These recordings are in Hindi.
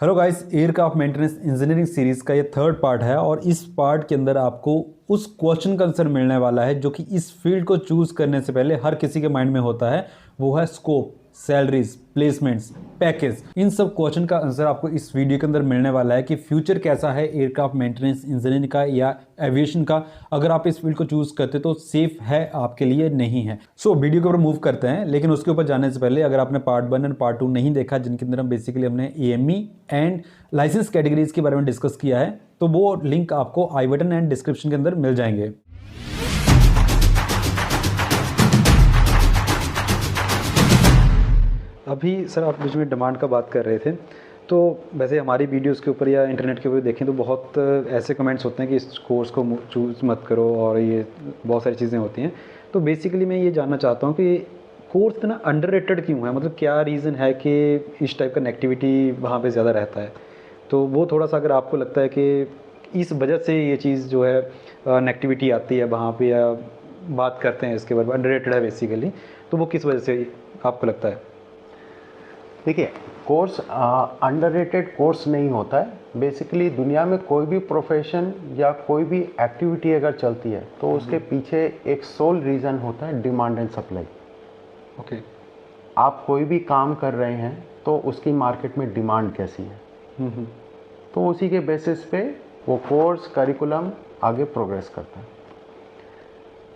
Hello guys, aircraft maintenance engineering series का ये थर्ड पार्ट है और इस पार्ट के अंदर आपको उस क्वेश्चन का आंसर मिलने वाला है जो कि इस फील्ड को चूज़ करने से पहले हर किसी के माइंड में होता है। वो है स्कोप, सैलरीज, प्लेसमेंट्स, पैकेज। इन सब क्वेश्चन का आंसर आपको इस वीडियो के अंदर मिलने वाला है कि फ्यूचर कैसा है एयरक्राफ्ट मेंटेनेंस इंजीनियरिंग का या एविएशन का। अगर आप इस फील्ड को चूज़ करते तो सेफ है आपके लिए, नहीं है। सो वीडियो के ऊपर मूव करते हैं, लेकिन उसके ऊपर जाने से पहले अगर आपने पार्ट 1 एंड पार्ट 2 नहीं देखा, जिनके अंदर हम बेसिकली हमने एएमई एंड लाइसेंस कैटेगरीज के बारे में डिस्कस किया है, तो वो लिंक आपको आई बटन एंड डिस्क्रिप्शन के अंदर मिल जाएंगे। अभी सर आप बीच में डिमांड का बात कर रहे थे, तो वैसे हमारी वीडियोस के ऊपर या इंटरनेट के ऊपर देखें तो बहुत ऐसे कमेंट्स होते हैं कि इस कोर्स को चूज़ मत करो और ये बहुत सारी चीज़ें होती हैं। तो बेसिकली मैं ये जानना चाहता हूँ कि कोर्स इतना अंडररेटेड क्यों है, मतलब क्या रीज़न है कि इस टाइप का नेगेटिविटी वहाँ पे ज़्यादा रहता है। तो वो थोड़ा सा अगर आपको लगता है कि इस वजह से ये चीज़ जो है नेगेटिविटी आती है वहाँ पे, या बात करते हैं इसके बारे में, अंडररेटेड है बेसिकली, तो वो किस वजह से आपको लगता है? देखिए, कोर्स अंडररेटेड कोर्स नहीं होता है। बेसिकली दुनिया में कोई भी प्रोफेशन या कोई भी एक्टिविटी अगर चलती है तो उसके पीछे एक सोल रीज़न होता है, डिमांड एंड सप्लाई। ओके। आप कोई भी काम कर रहे हैं तो उसकी मार्केट में डिमांड कैसी है, तो उसी के बेसिस पे वो कोर्स करिकुलम आगे प्रोग्रेस करता है।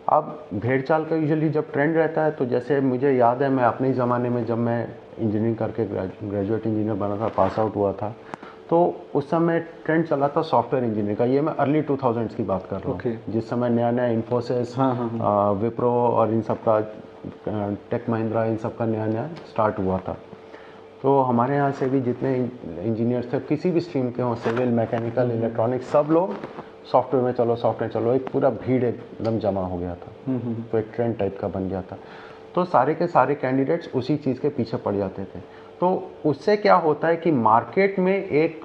अब भेड़ चाल का यूजुअली जब ट्रेंड रहता है, तो जैसे मुझे याद है, मैं अपने ही ज़माने में जब मैं इंजीनियरिंग करके ग्रेजुएट इंजीनियर बना था, पास आउट हुआ था, तो उस समय ट्रेंड चला था सॉफ्टवेयर इंजीनियरिंग का। ये मैं अर्ली 2000s की बात कर रहा हूँ, जिस समय नया नया इन्फोसिस, विप्रो और इन सब का, टेक महिंद्रा, इन सब का नया नया स्टार्ट हुआ था। तो हमारे यहाँ से भी जितने इंजीनियर्स थे, किसी भी स्ट्रीम के हों, सिविल, मैकेनिकल, इलेक्ट्रॉनिक, सब लोग सॉफ्टवेयर में चलो, एक पूरा भीड़ एकदम जमा हो गया था। तो एक ट्रेंड टाइप का बन गया था, तो सारे के सारे कैंडिडेट्स उसी चीज़ के पीछे पड़ जाते थे। तो उससे क्या होता है कि मार्केट में एक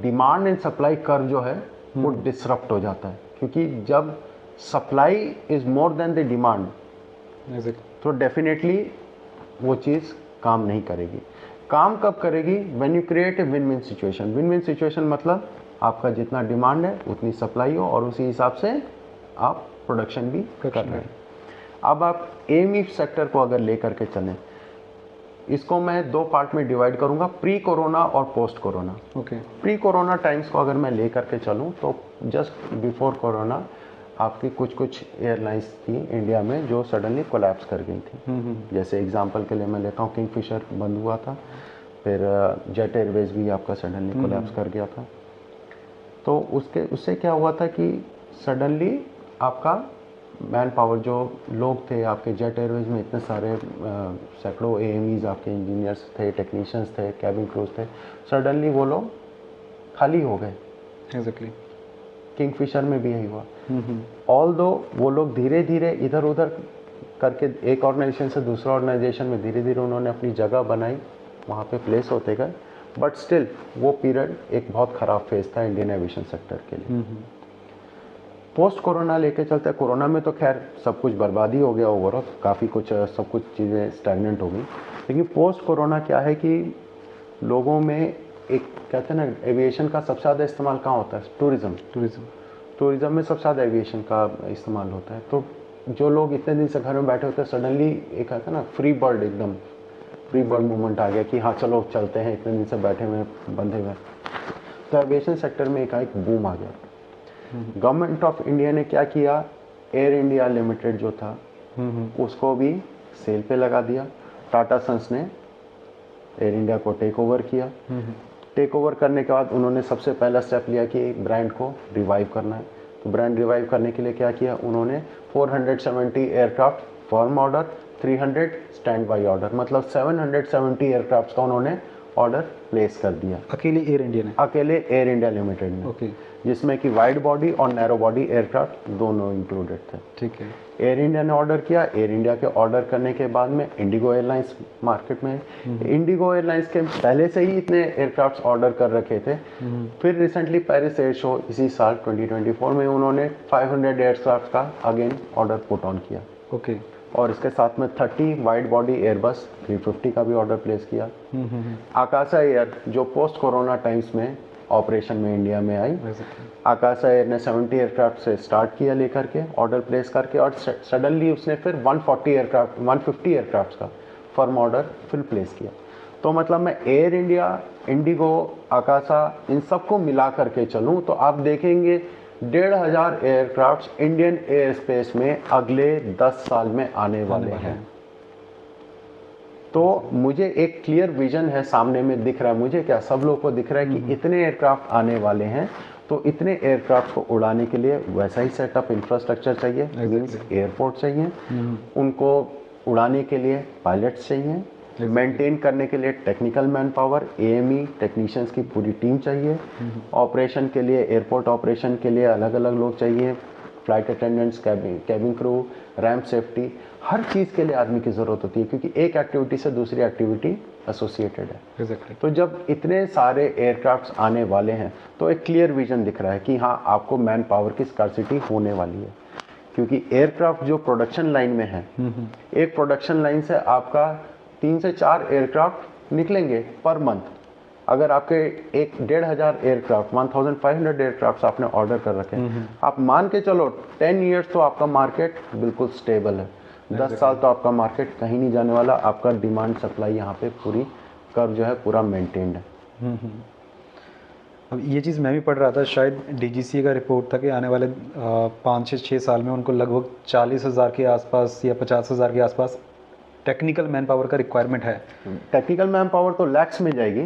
डिमांड एंड सप्लाई कर्व जो है वो डिसरप्ट हो जाता है, क्योंकि जब supply is more than the demand, तो डेफिनेटली वो चीज़ काम नहीं करेगी। काम कब करेगी? When you create a win win situation. Win win situation मतलब आपका जितना डिमांड है उतनी सप्लाई हो, और उसी हिसाब से आप प्रोडक्शन भी कर रहे हैं। अब आप एएमई सेक्टर को अगर लेकर के चलें, इसको मैं दो पार्ट में डिवाइड करूंगा, प्री कोरोना और post corona. Pre corona times को अगर मैं लेकर के चलूं, तो जस्ट बिफोर कोरोना आपकी कुछ एयरलाइंस थी इंडिया में जो सडनली कोलैप्स कर गई थी। जैसे एग्जांपल के लिए मैं लेता हूँ, किंगफिशर बंद हुआ था, फिर जेट एयरवेज भी आपका सडनली कोलैप्स कर गया था। तो उससे क्या हुआ था कि सडनली आपका मैन पावर, जो लोग थे आपके जेट एयरवेज में, इतने सारे सैकड़ों एएमईज आपके इंजीनियर्स थे, टेक्नीशियंस थे, कैबिन क्रूज थे, सडनली वो लोग खाली हो गए। एग्जैक्टली। किंगफिशर में भी यही हुआ। ऑल्दो वो लोग धीरे धीरे इधर उधर करके एक ऑर्गेनाइजेशन से दूसरा ऑर्गेनाइजेशन में धीरे धीरे उन्होंने अपनी जगह बनाई, वहाँ पे प्लेस होते गए, बट स्टिल वो पीरियड एक बहुत ख़राब फेज था इंडियन एविएशन सेक्टर के लिए। पोस्ट कोरोना लेके चलते हैं। कोरोना में तो खैर सब कुछ बर्बादी हो गया ओवरऑल, काफ़ी कुछ सब कुछ चीज़ें स्टैग्नेंट हो गई, लेकिन पोस्ट कोरोना क्या है कि लोगों में एक, कहते हैं ना, एविएशन का सबसे ज़्यादा इस्तेमाल कहाँ होता है? टूरिज़्म में सबसे ज़्यादा एविएशन का इस्तेमाल होता है। तो जो लोग इतने दिन से घर में बैठे होते हैं, सडनली एक आता है ना फ्री बर्ड, एकदम फ्री बर्ड मूवमेंट आ गया कि हाँ चलो चलते हैं, इतने दिन से बैठे हुए बंधे हुए। तो एविएशन सेक्टर में एक बूम आ गया। गवर्नमेंट ऑफ इंडिया ने क्या किया, एयर इंडिया लिमिटेड जो था उसको भी सेल पे लगा दिया। टाटा सन्स ने एयर इंडिया को टेक ओवर किया। टेक ओवर करने के बाद उन्होंने सबसे पहला स्टेप लिया कि ब्रांड को रिवाइव करना है। तो ब्रांड रिवाइव करने के लिए क्या किया उन्होंने, 470 aircraft firm order, 300 stand by order, मतलब 770 एयरक्राफ्ट का उन्होंने ऑर्डर प्लेस कर दिया। अकेले एयर इंडिया लिमिटेड ने, जिसमें कि वाइड बॉडी और नैरो बॉडी एयरक्राफ्ट दोनों इंक्लूडेड थे। ठीक है। एयर इंडिया ने ऑर्डर किया। एयर इंडिया के ऑर्डर करने के बाद में इंडिगो एयरलाइंस मार्केट में, इंडिगो एयरलाइंस के पहले से ही इतने एयरक्राफ्ट ऑर्डर कर रखे थे। फिर रिसेंटली पेरिस एयर शो इसी साल 2024 में उन्होंने 500 एयरक्राफ्ट का अगेन ऑर्डर पुट ऑन किया। और इसके साथ में 30 वाइड बॉडी एयरबस 350 का भी ऑर्डर प्लेस किया। आकाशा एयर जो पोस्ट कोरोना टाइम्स में ऑपरेशन में इंडिया में आई, आकाशा एयर ने 70 एयरक्राफ्ट से स्टार्ट किया लेकर के ऑर्डर प्लेस करके, और सडनली उसने फिर 150 एयरक्राफ्ट का फर्म ऑर्डर फिर प्लेस किया। तो मतलब मैं एयर इंडिया, इंडिगो, आकाशा इन सबको मिला करके चलूँ तो आप देखेंगे 1500 एयरक्राफ्ट इंडियन एयर स्पेस में अगले 10 साल में आने वाले हैं। तो मुझे एक क्लियर विजन है सामने में दिख रहा है, मुझे क्या सब लोगों को दिख रहा है कि इतने एयरक्राफ्ट आने वाले हैं। तो इतने एयरक्राफ्ट को उड़ाने के लिए वैसा ही सेटअप इंफ्रास्ट्रक्चर चाहिए, मीन्स एयरपोर्ट चाहिए, उनको उड़ाने के लिए पायलट्स चाहिए, मेंटेन करने के लिए technical man power, AME technicians की पूरी टीम चाहिए, ऑपरेशन के लिए एयरपोर्ट ऑपरेशन के लिए अलग अलग लोग चाहिए, flight attendants, cabin crew, ramp safety, हर चीज़ के लिए आदमी की ज़रूरत होती है, क्योंकि एक एक्टिविटी से दूसरी एक्टिविटी एसोसिएटेड है। तो जब इतने सारे एयरक्राफ्ट्स आने वाले हैं तो एक क्लियर विजन दिख रहा है कि हाँ आपको मैन पावर की स्कार्सिटी होने वाली है, क्योंकि एयरक्राफ्ट जो प्रोडक्शन लाइन में है, एक प्रोडक्शन लाइन से आपका 3 से 4 एयरक्राफ्ट निकलेंगे पर मंथ। अगर आपके 1500 एयरक्राफ्ट 1500 एयरक्राफ्ट आपने ऑर्डर कर रखे हैं, आप मान के चलो 10 ईयर्स तो आपका मार्केट बिल्कुल स्टेबल है, 10 साल तो आपका मार्केट कहीं नहीं जाने वाला, आपका डिमांड सप्लाई यहाँ पे पूरी कर्व जो है पूरा मेंटेन्ड है। अब ये चीज़ मैं भी पढ़ रहा था, शायद डीजीसी का रिपोर्ट था कि आने वाले 5 से 6 साल में उनको लगभग 40,000 के आसपास या 50,000 के आसपास टेक्निकल मैन पावर का रिक्वायरमेंट है। टेक्निकल मैन पावर तो लैक्स में जाएगी,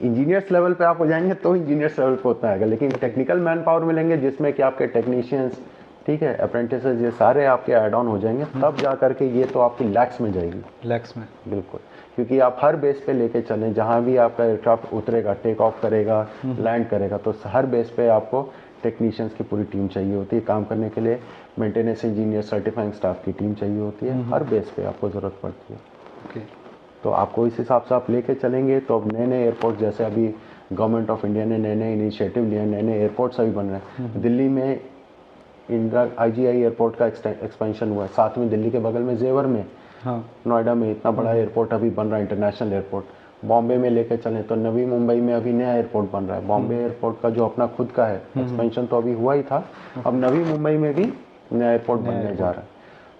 इंजीनियर्स लेवल पे आप हो जाएंगे तो इंजीनियर्स लेवल पे होता है, लेकिन टेक्निकल मैन पावर मिलेंगे जिसमें कि आपके टेक्नीशियंस, ठीक है, अप्रेंटिसेस, ये सारे आपके ऐड ऑन हो जाएंगे, तब जा करके ये तो आपकी लैक्स में जाएगी। लैक्स में बिल्कुल, क्योंकि आप हर बेस पे लेके चलें, जहाँ भी आपका एयरक्राफ्ट उतरेगा, टेक ऑफ करेगा, लैंड करेगा, तो हर बेस पे आपको टेक्नीशियंस की पूरी टीम चाहिए होती है काम करने के लिए, मेंटेनेंस इंजीनियर, सर्टिफाइंग स्टाफ की टीम चाहिए होती है, हर बेस पे आपको ज़रूरत पड़ती है। ओके, तो आपको इस हिसाब से आप लेके चलेंगे तो अब नए नए एयरपोर्ट, जैसे अभी गवर्नमेंट ऑफ इंडिया ने नए नए इनिशिएटिव लिए, नए नए एयरपोर्ट्स अभी बन रहे हैं। दिल्ली में इंदिरा IGI एयरपोर्ट का एक्सपेंशन हुआ है, साथ में दिल्ली के बगल में जेवर में, हाँ, नोएडा में इतना बड़ा एयरपोर्ट अभी बन रहा है, इंटरनेशनल एयरपोर्ट। बॉम्बे में लेके चलें तो नवी मुंबई में अभी नया एयरपोर्ट बन रहा है, बॉम्बे एयरपोर्ट का जो अपना खुद का है, एक्सपेंशन तो अभी हुआ ही था, अब नवी मुंबई में भी नया एयरपोर्ट बनने जा रहा है।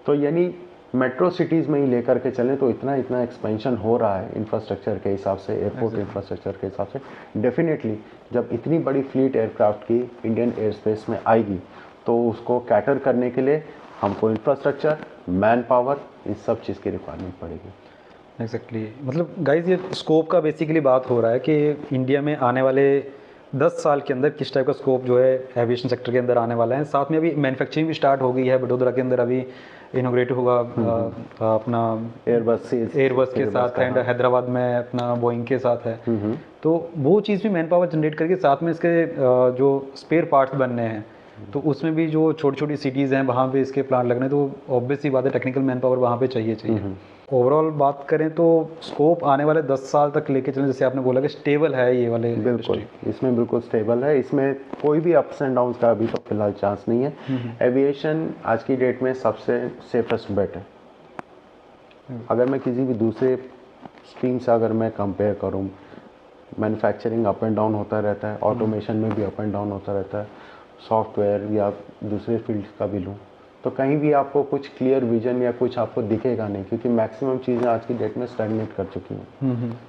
तो यानी मेट्रो सिटीज़ में ही लेकर के चलें तो इतना इतना एक्सपेंशन हो रहा है इंफ्रास्ट्रक्चर के हिसाब से, एयरपोर्ट इंफ्रास्ट्रक्चर के हिसाब से। डेफिनेटली जब इतनी बड़ी फ्लीट एयरक्राफ्ट की इंडियन एयर स्पेस में आएगी तो उसको कैटर करने के लिए हमको इंफ्रास्ट्रक्चर, मैन पावर, इन सब चीज़ की रिक्वायरमेंट पड़ेगी। एग्जैक्टली। मतलब गाइस ये स्कोप का बेसिकली बात हो रहा है कि इंडिया में आने वाले 10 साल के अंदर किस टाइप का स्कोप जो है एविएशन सेक्टर के अंदर आने वाला है। साथ में अभी मैन्युफैक्चरिंग भी स्टार्ट हो गई है, वडोदरा के अंदर अभी इनोग्रेट होगा अपना एयरबस के साथ एंड हैदराबाद में अपना बोइंग के साथ है। तो वो चीज़ भी मैन पावर जनरेट करके साथ में इसके जो स्पेयर पार्ट्स बनने हैं, तो उसमें भी जो छोटी छोटी सिटीज़ हैं वहाँ पे इसके प्लांट लगने, तो ऑब्वियस सी बात है टेक्निकल मैन पावर वहाँ पे चाहिए। ओवरऑल बात करें तो स्कोप आने वाले 10 साल तक लेके चलें, जैसे आपने बोला कि स्टेबल है ये वाले। बिल्कुल, इसमें बिल्कुल स्टेबल है, इसमें कोई भी अप्स एंड डाउन्स का अभी तो फिलहाल चांस नहीं है। एविएशन आज की डेट में सबसे सेफेस्ट बेट है। अगर मैं किसी भी दूसरे स्ट्रीम से अगर मैं कंपेयर करूँ, मैन्युफैक्चरिंग अप एंड डाउन होता रहता है, ऑटोमेशन में भी अप एंड डाउन होता रहता है, सॉफ्टवेयर या दूसरे फील्ड का भी लूँ तो कहीं भी आपको कुछ क्लियर विजन या कुछ आपको दिखेगा नहीं, क्योंकि मैक्सिमम चीज़ें आज की डेट में स्टैग्नेट कर चुकी हैं।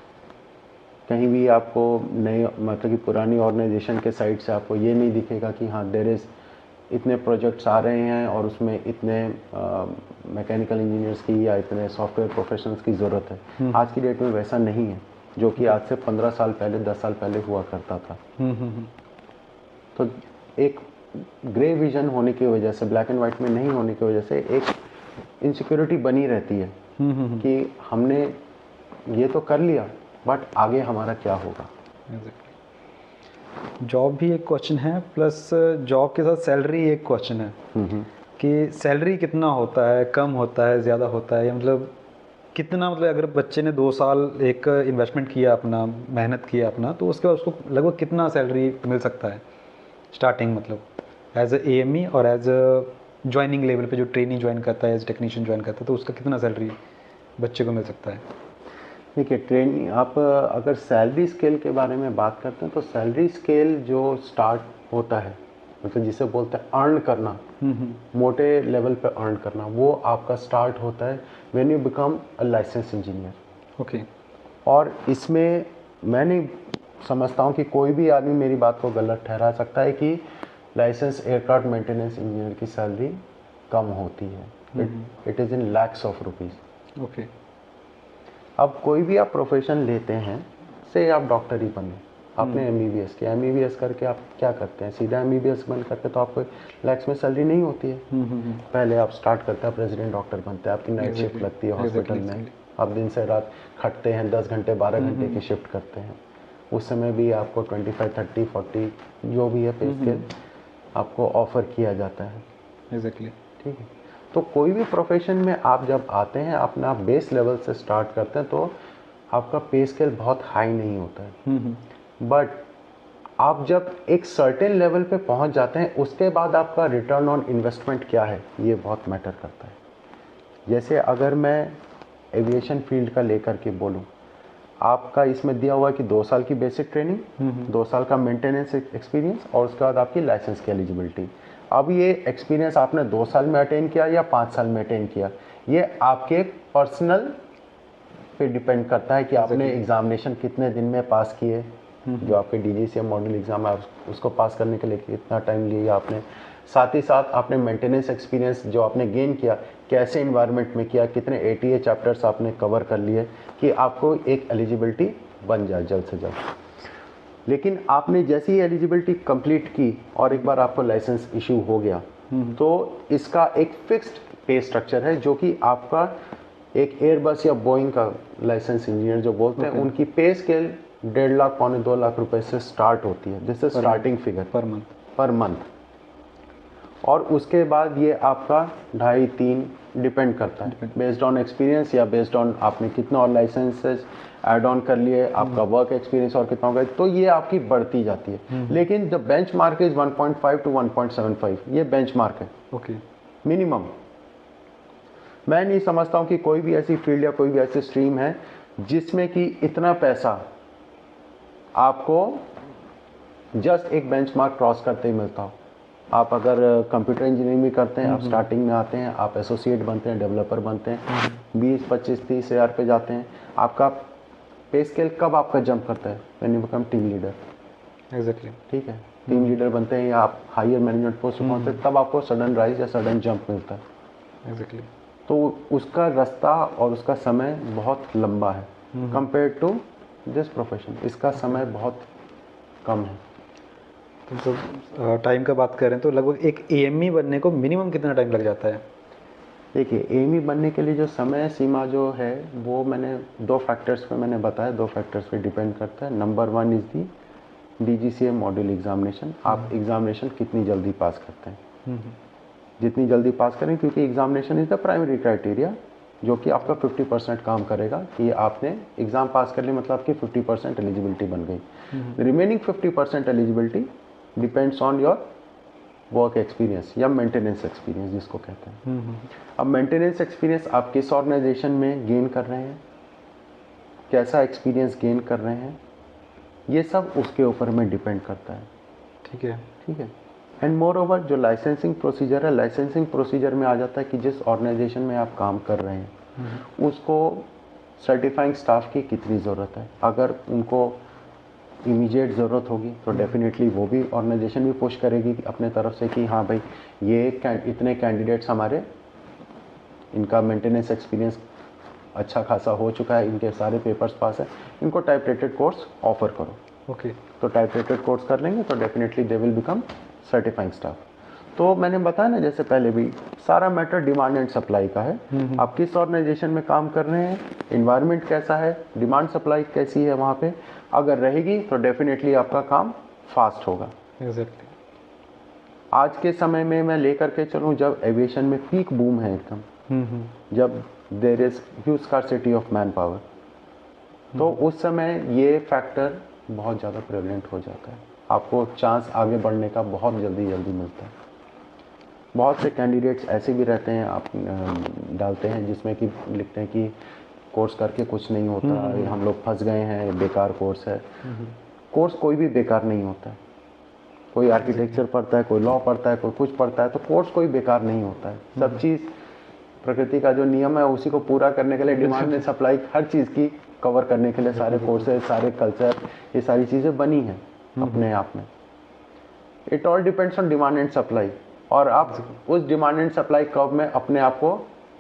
कहीं भी आपको नई, मतलब कि पुरानी ऑर्गेनाइजेशन के साइड से आपको ये नहीं दिखेगा कि हाँ देयर इज़ इतने प्रोजेक्ट्स आ रहे हैं और उसमें इतने मैकेनिकल इंजीनियर्स की या इतने सॉफ्टवेयर प्रोफेशनल्स की ज़रूरत है। आज की डेट में वैसा नहीं है, जो कि आज से 15 साल पहले, 10 साल पहले हुआ करता था। तो एक ग्रे विजन होने की वजह से, ब्लैक एंड वाइट में नहीं होने की वजह से एक इनसिक्योरिटी बनी रहती है कि हमने ये तो कर लिया बट आगे हमारा क्या होगा। जॉब भी एक क्वेश्चन है, प्लस जॉब के साथ सैलरी एक क्वेश्चन है कि सैलरी कितना होता है, कम होता है, ज़्यादा होता है, या मतलब कितना, मतलब अगर बच्चे ने 2 साल एक इन्वेस्टमेंट किया अपना, मेहनत किया अपना, तो उसके बाद उसको लगभग कितना सैलरी मिल सकता है स्टार्टिंग, मतलब एज ए AME और एज ज्वाइनिंग लेवल पे जो ट्रेनिंग ज्वाइन करता है, एज टेक्नीशियन ज्वाइन करता है, तो उसका कितना सैलरी बच्चे को मिल सकता है? देखिए, ट्रेनिंग आप अगर सैलरी स्केल के बारे में बात करते हैं तो सैलरी स्केल जो स्टार्ट होता है, मतलब जिसे बोलते हैं अर्न करना, मोटे लेवल पे अर्न करना, वो आपका स्टार्ट होता है when you become a license engineer. Okay. और इसमें मैं नहीं समझता हूँ कि कोई भी आदमी मेरी बात को गलत ठहरा सकता है कि लाइसेंस एयरक्राफ्ट मेंटेनेंस इंजीनियर की सैलरी कम होती है। It is in lakhs of rupees. Okay. अब कोई भी आप प्रोफेशन लेते हैं, से आप डॉक्टर ही बने, आपने एमबीबीएस किया, एमबीबीएस करके आप क्या करते हैं, सीधा एमबीबीएस बन करके तो आपको लैक्स में सैलरी नहीं होती है। पहले आप स्टार्ट करते हैं, प्रेसिडेंट डॉक्टर बनते हैं, आपकी नाइट शिफ्ट लगती है हॉस्पिटल में, आप दिन से रात खटते हैं, 10 घंटे 12 घंटे की शिफ्ट करते हैं। उस समय भी आपको 25, 30, 40 जो भी है पे स्केल आपको ऑफर किया जाता है। एग्जैक्टली। ठीक है। तो कोई भी प्रोफेशन में आप जब आते हैं, अपना बेस लेवल से स्टार्ट करते हैं, तो आपका पे स्केल बहुत हाई नहीं होता है। बट आप जब एक सर्टेन लेवल पे पहुंच जाते हैं, उसके बाद आपका रिटर्न ऑन इन्वेस्टमेंट क्या है, ये बहुत मैटर करता है। जैसे अगर मैं एविएशन फील्ड का लेकर के बोलूँ, आपका इसमें दिया हुआ है कि 2 साल की बेसिक ट्रेनिंग, 2 साल का मेंटेनेंस एक्सपीरियंस, और उसके बाद आपकी लाइसेंस की एलिजिबिलिटी। अब ये एक्सपीरियंस आपने 2 साल में अटेन किया या 5 साल में अटेन किया, ये आपके पर्सनल पे डिपेंड करता है कि आपने एग्जामिनेशन कितने दिन में पास किए, जो आपके डीजीसीए मॉड्यूल एग्जाम है उसको पास करने के लिए कितना टाइम लिया आपने, साथ ही साथ आपने मेंटेनेंस एक्सपीरियंस जो आपने गेन किया कैसे इन्वायरमेंट में किया, कितने एटीए चैप्टर्स आपने कवर कर लिए कि आपको एक एलिजिबिलिटी बन जाए जल्द से जल्द। लेकिन आपने जैसी ही एलिजिबिलिटी कंप्लीट की और एक बार आपको लाइसेंस इशू हो गया, तो इसका एक फिक्स्ड पे स्ट्रक्चर है, जो कि आपका एक एयरबस या बोइंग का लाइसेंस इंजीनियर जो बोलते हैं, उनकी पे स्केल 1.5 लाख पौने 2 लाख रुपए से स्टार्ट होती है। This is starting figure per month. और उसके बाद ये आपका 2.5-3 डिपेंड करता है बेस्ड ऑन एक्सपीरियंस, या बेस्ड ऑन आपने कितना और लाइसेंसेस ऐड ऑन कर लिए, आपका वर्क एक्सपीरियंस और कितना होगा, तो ये आपकी बढ़ती जाती है। लेकिन the bench mark is 1.5 to 1.75, ये बेंच मार्क है। ओके। मिनिमम। मैं नहीं समझता हूँ कि कोई भी ऐसी फील्ड या कोई भी ऐसी स्ट्रीम है जिसमें कि इतना पैसा आपको जस्ट एक बेंचमार्क क्रॉस करते ही मिलता हो। आप अगर कंप्यूटर इंजीनियरिंग भी करते हैं, आप स्टार्टिंग में आते हैं, आप एसोसिएट बनते हैं, डेवलपर बनते हैं, 20, 25, 30 हज़ार पे जाते हैं, आपका पे स्केल कब आपका जंप करता है, when you become team leader. Exactly. ठीक है, टीम लीडर बनते हैं या आप हायर मैनेजमेंट पोस्ट पर पहुंचते हैं, तब आपको सडन राइज या सडन जंप मिलता है। एग्जैक्टली। तो उसका रास्ता और उसका समय बहुत लंबा है कंपेयर टू दिस प्रोफेशन। इसका समय बहुत कम है। तो टाइम का बात करें तो लगभग एक एएमई बनने को मिनिमम कितना टाइम लग जाता है? देखिए, एएमई बनने के लिए जो समय सीमा जो है वो मैंने 2 फैक्टर्स पे मैंने बताया, 2 फैक्टर्स पे डिपेंड करता है। Number 1 is the DGCA module examination. आप एग्जामिनेशन कितनी जल्दी पास करते हैं, जितनी जल्दी पास करें, क्योंकि examination is the primary criteria जो कि आपका 50% काम करेगा कि आपने एग्ज़ाम पास कर लिया, मतलब आपकी 50% एलिजिबिलिटी बन गई। Remaining 50% eligibility depends on your work experience या मेंटेनेंस एक्सपीरियंस जिसको कहते हैं। अब मेंटेनेंस एक्सपीरियंस आप किस ऑर्गेनाइजेशन में गेन कर रहे हैं, कैसा एक्सपीरियंस गेन कर रहे हैं, ये सब उसके ऊपर में डिपेंड करता है। ठीक है। ठीक है। एंड मोर ओवर जो लाइसेंसिंग प्रोसीजर है, लाइसेंसिंग प्रोसीजर में आ जाता है कि जिस ऑर्गेनाइजेशन में आप काम कर रहे हैं उसको सर्टिफाइंग स्टाफ की कितनी ज़रूरत है। अगर उनको इमीडिएट ज़रूरत होगी तो डेफिनेटली वो भी ऑर्गेनाइजेशन भी पुश करेगी अपने तरफ से कि हाँ भाई, ये इतने कैंडिडेट्स हमारे, इनका मेंटेनेंस एक्सपीरियंस अच्छा खासा हो चुका है, इनके सारे पेपर्स पास है, इनको टाइप रेटेड कोर्स ऑफर करो। ओके। तो टाइप रेटेड कोर्स कर लेंगे तो definitely they will become certifying staff. तो मैंने बताया ना जैसे पहले भी, सारा मैटर डिमांड एंड सप्लाई का है। आप किस ऑर्गेनाइजेशन में काम कर रहे हैं, इन्वायरमेंट कैसा है, डिमांड सप्लाई कैसी है वहाँ पे, अगर रहेगी तो डेफिनेटली आपका काम फास्ट होगा। एग्जैक्टली। आज के समय में मैं लेकर के चलूँ, जब एविएशन में पीक बूम है एकदम, जब there is huge scarcity of manpower, तो उस समय ये फैक्टर बहुत ज़्यादा प्रेवलेंट हो जाता है। आपको चांस आगे बढ़ने का बहुत जल्दी मिलता है। बहुत से कैंडिडेट्स ऐसे भी रहते हैं, आप डालते हैं जिसमें कि लिखते हैं कि कोर्स करके कुछ नहीं होता, हम लोग फंस गए हैं, बेकार कोर्स है। कोर्स कोई भी बेकार नहीं होता है। कोई आर्किटेक्चर पढ़ता है, कोई लॉ पढ़ता है, कोई कुछ पढ़ता है, तो कोर्स कोई बेकार नहीं होता है। सब चीज़ प्रकृति का जो नियम है उसी को पूरा करने के लिए डिमांड एंड सप्लाई, हर चीज़ की कवर करने के लिए सारे कोर्सेज, सारे कल्चर, ये सारी चीज़ें बनी हैं अपने आप में। It all depends on demand and supply, और आप उस डिमांड एंड सप्लाई कर्व में अपने आप को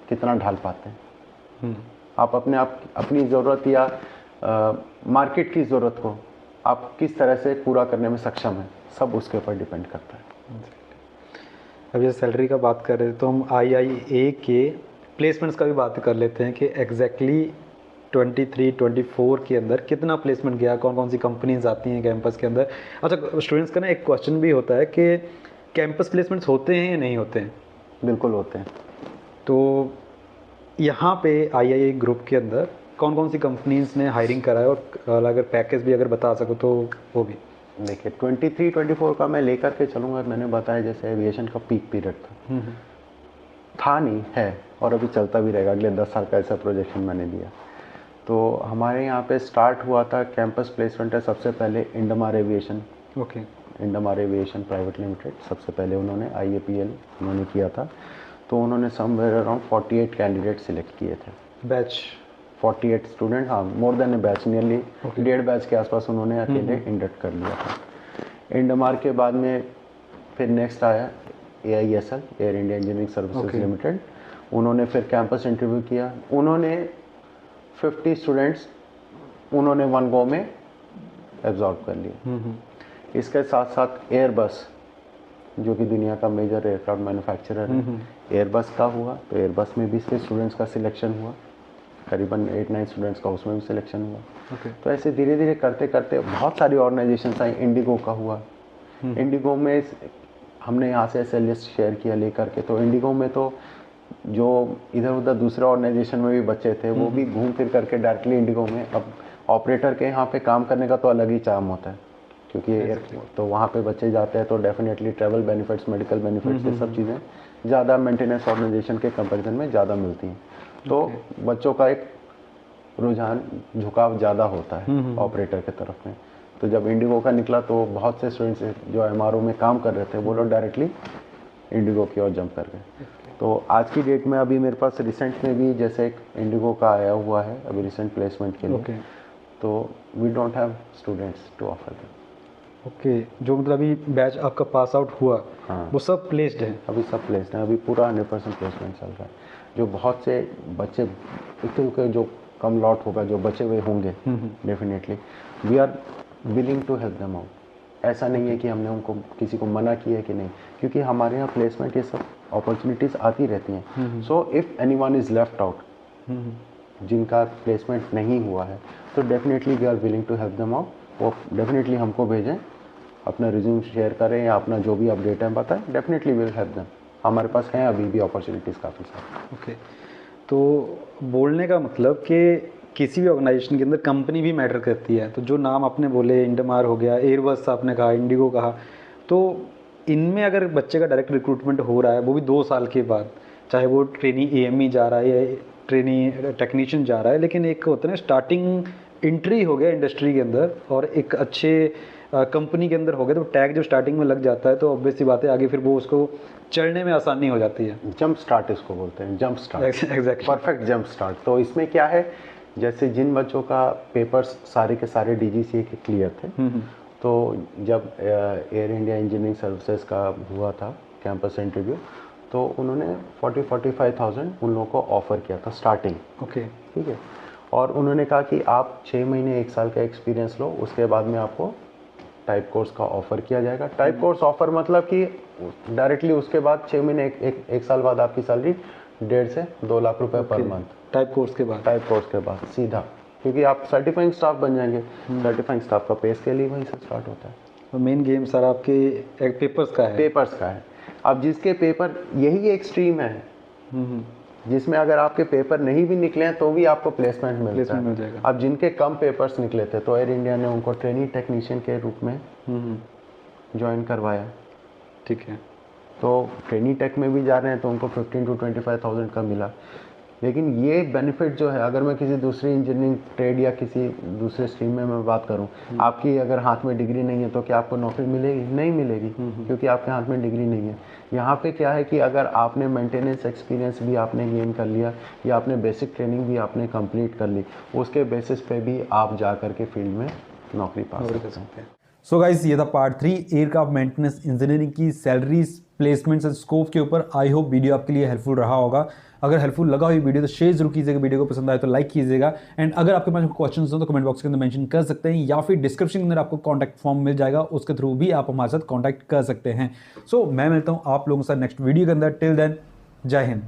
कितना ढाल पाते हैं। आप अपने आप अपनी ज़रूरत या मार्केट की ज़रूरत को आप किस तरह से पूरा करने में सक्षम हैं, सब उसके ऊपर डिपेंड करता है। अब ये सैलरी का बात कर रहे थे तो हम IIA के प्लेसमेंट्स का भी बात कर लेते हैं कि एग्जैक्टली 23-24 के अंदर कितना प्लेसमेंट गया, कौन कौन सी कंपनीज आती हैं कैंपस के अंदर। अच्छा, स्टूडेंट्स का ना एक क्वेश्चन भी होता है कि कैंपस प्लेसमेंट्स होते हैं या नहीं होते हैं? बिल्कुल होते हैं। तो यहाँ पे IIA ग्रुप के अंदर कौन कौन सी कंपनीज ने हायरिंग करा है, और अगर पैकेज भी अगर बता सको तो वो भी। देखिए 23-24 का मैं लेकर के चलूँगा। मैंने बताया जैसे एविएशन का पीक पीरियड था नहीं है, और अभी चलता भी रहेगा, अगले 10 साल का ऐसा प्रोजेक्शन मैंने दिया। तो हमारे यहाँ पे स्टार्ट हुआ था कैंपस प्लेसमेंट है सबसे पहले Indamer aviation. Okay. Indamer aviation private limited, सबसे पहले उन्होंने IAPL उन्होंने किया था। तो उन्होंने समवेयर अराउंड 48 कैंडिडेट सिलेक्ट किए थे। बैच 48 स्टूडेंट, हाँ, मोर देन ए बैच, नियरली 1.5 बैच के आसपास उन्होंने अकेले इंडक्ट कर लिया था। इंडमार के बाद में फिर नेक्स्ट आया AISL, air India engineering services limited. उन्होंने फिर कैंपस इंटरव्यू किया। उन्होंने 50 स्टूडेंट्स उन्होंने वन गो में एब्जॉर्ब कर लिए। इसके साथ साथ एयरबस, जो कि दुनिया का मेजर एयरक्राफ्ट मैन्युफैक्चरर है, एयरबस का हुआ, तो एयरबस में भी स्टूडेंट्स का सिलेक्शन हुआ, करीबन 8-9 स्टूडेंट्स का उसमें भी सिलेक्शन हुआ। तो ऐसे धीरे धीरे करते करते बहुत सारी ऑर्गेनाइजेशंस आई। इंडिगो का हुआ। इंडिगो में हमने यहाँ से SLS शेयर किया लेकर के, तो इंडिगो में तो जो इधर उधर दूसरे ऑर्गेनाइजेशन में भी बच्चे थे वो भी घूम फिर करके डायरेक्टली इंडिगो में। अब ऑपरेटर के यहाँ पे काम करने का तो अलग ही चार्म होता है, क्योंकि तो वहाँ पे बच्चे जाते हैं तो definitely travel benefits, medical benefits, ये सब चीज़ें ज़्यादा मेंटेनेंस ऑर्गेनाइजेशन के कंपैरिजन में ज़्यादा मिलती हैं। तो बच्चों का एक रुझान, झुकाव ज़्यादा होता है ऑपरेटर के तरफ में। तो जब इंडिगो का निकला तो बहुत से स्टूडेंट्स जो MRO में काम कर रहे थे वो लोग डायरेक्टली इंडिगो की ओर जंप कर गए। तो आज की डेट में अभी मेरे पास रिसेंट में भी जैसे एक इंडिगो का आया हुआ है अभी रिसेंट प्लेसमेंट के लिए। तो we don't have students to offer them. Okay, जो मतलब अभी बैच आपका पास आउट हुआ, हाँ, वो सब प्लेस्ड है? अभी सब प्लेस्ड है, अभी पूरा 100% प्लेसमेंट चल रहा है। जो बहुत से बच्चे के जो कम लॉट होगा, जो बचे हुए होंगे, definitely we are willing to help them out. ऐसा नहीं है कि हमने उनको किसी को मना किया है कि नहीं, क्योंकि हमारे यहाँ प्लेसमेंट ये सब अपॉर्चुनिटीज़ आती रहती हैं। So if anyone is left out, जिनका प्लेसमेंट नहीं हुआ है, तो definitely we are willing to help them out. वो डेफिनेटली हमको भेजें, अपना रिज्यूम शेयर करें या अपना जो भी अपडेट है बताएं, डेफिनेटली विल हेल्प देम। हमारे पास हैं अभी भी अपॉर्चुनिटीज़ काफ़ी सारी। ओके, तो बोलने का मतलब कि किसी भी ऑर्गेनाइजेशन के अंदर कंपनी भी मैटर करती है। तो जो नाम आपने बोले, इंडमार हो गया, एयरबस आपने कहा, इंडिगो कहा, तो इनमें अगर बच्चे का डायरेक्ट रिक्रूटमेंट हो रहा है, वो भी 2 साल के बाद, चाहे वो ट्रेनी AME जा रहा है या ट्रेनी टेक्नीशियन जा रहा है, लेकिन एक होता है ना स्टार्टिंग एंट्री हो गया इंडस्ट्री के अंदर और एक अच्छे कंपनी के अंदर हो गया, तो टैग जो स्टार्टिंग में लग जाता है तो ऑब्वियस सी बात है आगे फिर वो उसको चढ़ने में आसानी हो जाती है। जंप स्टार्ट इसको बोलते हैं, jump start, exactly, perfect jump start. तो इसमें क्या है, जैसे जिन बच्चों का पेपर्स सारे के सारे DGCA के क्लियर थे, तो जब एयर इंडिया इंजीनियरिंग सर्विसेज का हुआ था कैंपस इंटरव्यू, तो उन्होंने 40-45,000 उन लोगों को ऑफ़र किया था स्टार्टिंग। ओके, ठीक है, और उन्होंने कहा कि आप 6 महीने 1 साल का एक्सपीरियंस लो, उसके बाद में आपको टाइप कोर्स का ऑफ़र किया जाएगा। टाइप कोर्स ऑफ़र मतलब कि डायरेक्टली उसके बाद 6 महीने एक साल बाद आपकी सैलरी 1.5 से 2 लाख रुपए पर मंथ। टाइप कोर्स के बाद? टाइप कोर्स के बाद सीधा, क्योंकि आप सर्टिफाइंग स्टाफ बन जाएंगे। सर्टिफाइंग स्टाफ का पे स्केल ही वहीं से स्टार्ट होता है। तो मेन गेम सर आपके एक पेपर्स का है? पेपर्स का है। अब जिसके पेपर, यही एक स्ट्रीम है जिसमें अगर आपके पेपर नहीं भी निकले हैं तो भी आपको प्लेसमेंट मिलता है। अब जिनके कम पेपर्स निकले थे तो एयर इंडिया ने उनको ट्रेनिंग टेक्नीशियन के रूप में ज्वाइन करवाया। ठीक है। तो ट्रेनी टेक में भी जा रहे हैं तो उनको 15 to 25,000 का मिला। लेकिन ये बेनिफिट जो है, अगर मैं किसी दूसरी इंजीनियरिंग ट्रेड या किसी दूसरे स्ट्रीम में मैं बात करूं, आपकी अगर हाथ में डिग्री नहीं है तो क्या आपको नौकरी मिलेगी? नहीं मिलेगी, क्योंकि आपके हाथ में डिग्री नहीं है। यहाँ पे क्या है कि अगर आपने मेंटेनेंस एक्सपीरियंस भी आपने गेन कर लिया या आपने बेसिक ट्रेनिंग भी आपने कंप्लीट कर ली, उसके बेसिस पे भी आप जा कर के फील्ड में नौकरी पा सकते हैं। सो गाइस, ये था पार्ट 3 एयरक्राफ्ट मेंटेनेंस इंजीनियरिंग की सैलरीज, प्लेसमेंट्स एंड स्कोप के ऊपर। आई होप वीडियो आपके लिए हेल्पफुल रहा होगा। अगर हेल्पफुल लगा हुई वीडियो तो शेयर जरूर कीजिएगा, वीडियो को पसंद आए तो लाइक कीजिएगा। एंड अगर आपके पास क्वेश्चन हो तो कमेंट बॉक्स के अंदर मेंशन कर सकते हैं, या फिर डिस्क्रिप्शन के अंदर आपको कॉन्टैक्ट फॉर्म मिल जाएगा, उसके थ्रू भी आप हमारे साथ कॉन्टैक्ट कर सकते हैं। सो मैं मिलता हूँ आप लोगों के साथ नेक्स्ट वीडियो के अंदर। टिल देन, जय हिंद।